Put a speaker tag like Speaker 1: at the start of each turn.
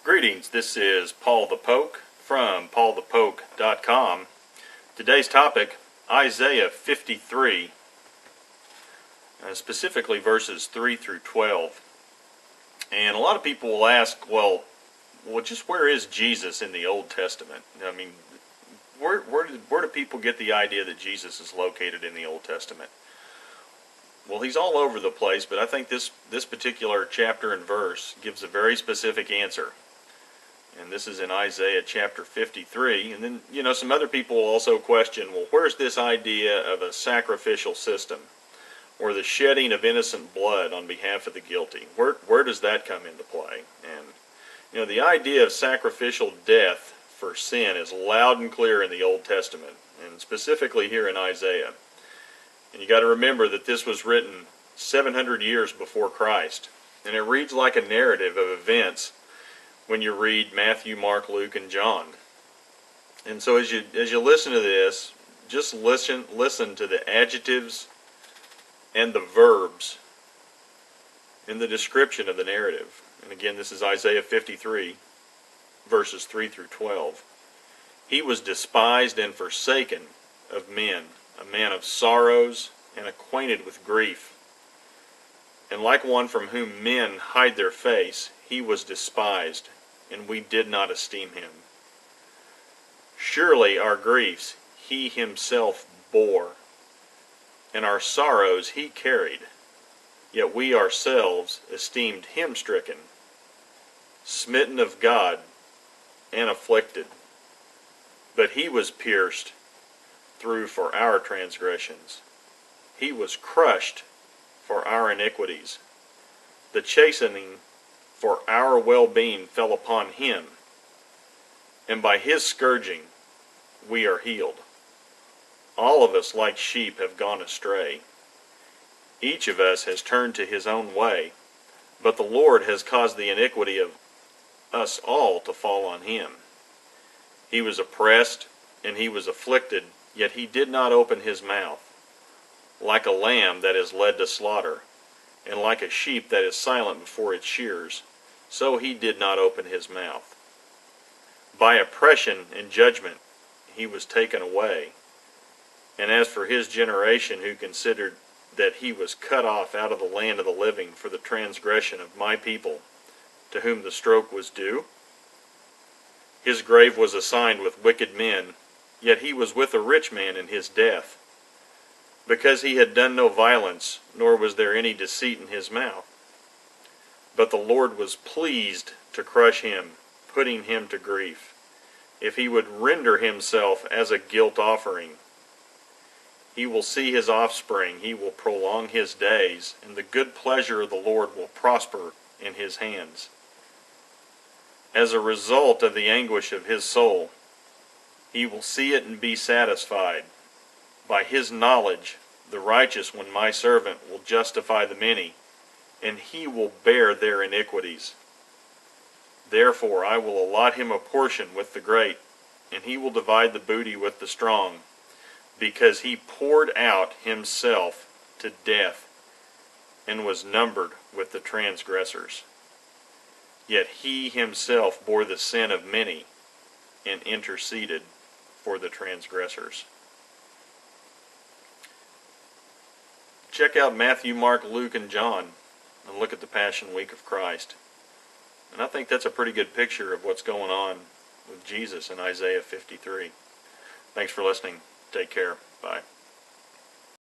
Speaker 1: Greetings, this is Paul the Poke from paulthepoke.com. Today's topic, Isaiah 53, specifically verses 3 through 12. And a lot of people will ask, well, just where is Jesus in the Old Testament? I mean, where do people get the idea that Jesus is located in the Old Testament? Well, he's all over the place, but I think this particular chapter and verse gives a very specific answer. And this is in Isaiah chapter 53. And then, some other people will also question, well, where's this idea of a sacrificial system or the shedding of innocent blood on behalf of the guilty? Where does that come into play? And, the idea of sacrificial death for sin is loud and clear in the Old Testament, and specifically here in Isaiah. And you got to remember that this was written 700 years before Christ. And it reads like a narrative of events when you read Matthew, Mark, Luke, and John. And so as you listen to this, just listen to the adjectives and the verbs in the description of the narrative. And again, this is Isaiah 53, verses 3 through 12. He was despised and forsaken of men, a man of sorrows and acquainted with grief. And like one from whom men hide their face, he was despised, and we did not esteem him. Surely our griefs he himself bore, and our sorrows he carried, yet we ourselves esteemed him stricken, smitten of God, and afflicted. But he was pierced through for our transgressions. He was crushed for our iniquities. The chastening for our well-being fell upon him, and by his scourging we are healed. All of us like sheep have gone astray. Each of us has turned to his own way, but the Lord has caused the iniquity of us all to fall on him. He was oppressed and he was afflicted, yet he did not open his mouth. Like a lamb that is led to slaughter, and like a sheep that is silent before its shearers, so he did not open his mouth. By oppression and judgment he was taken away. And as for his generation, who considered that he was cut off out of the land of the living for the transgression of my people, to whom the stroke was due, his grave was assigned with wicked men, yet he was with a rich man in his death, because he had done no violence, nor was there any deceit in his mouth. But the Lord was pleased to crush him, putting him to grief. If he would render himself as a guilt offering, he will see his offspring, he will prolong his days, and the good pleasure of the Lord will prosper in his hands. As a result of the anguish of his soul, he will see it and be satisfied. By his knowledge, the righteous one, my servant, will justify the many, and he will bear their iniquities. Therefore I will allot him a portion with the great, and he will divide the booty with the strong, because he poured out himself to death, and was numbered with the transgressors. Yet he himself bore the sin of many, and interceded for the transgressors. Check out Matthew, Mark, Luke, and John, and look at the Passion Week of Christ. And I think that's a pretty good picture of what's going on with Jesus in Isaiah 53. Thanks for listening. Take care. Bye.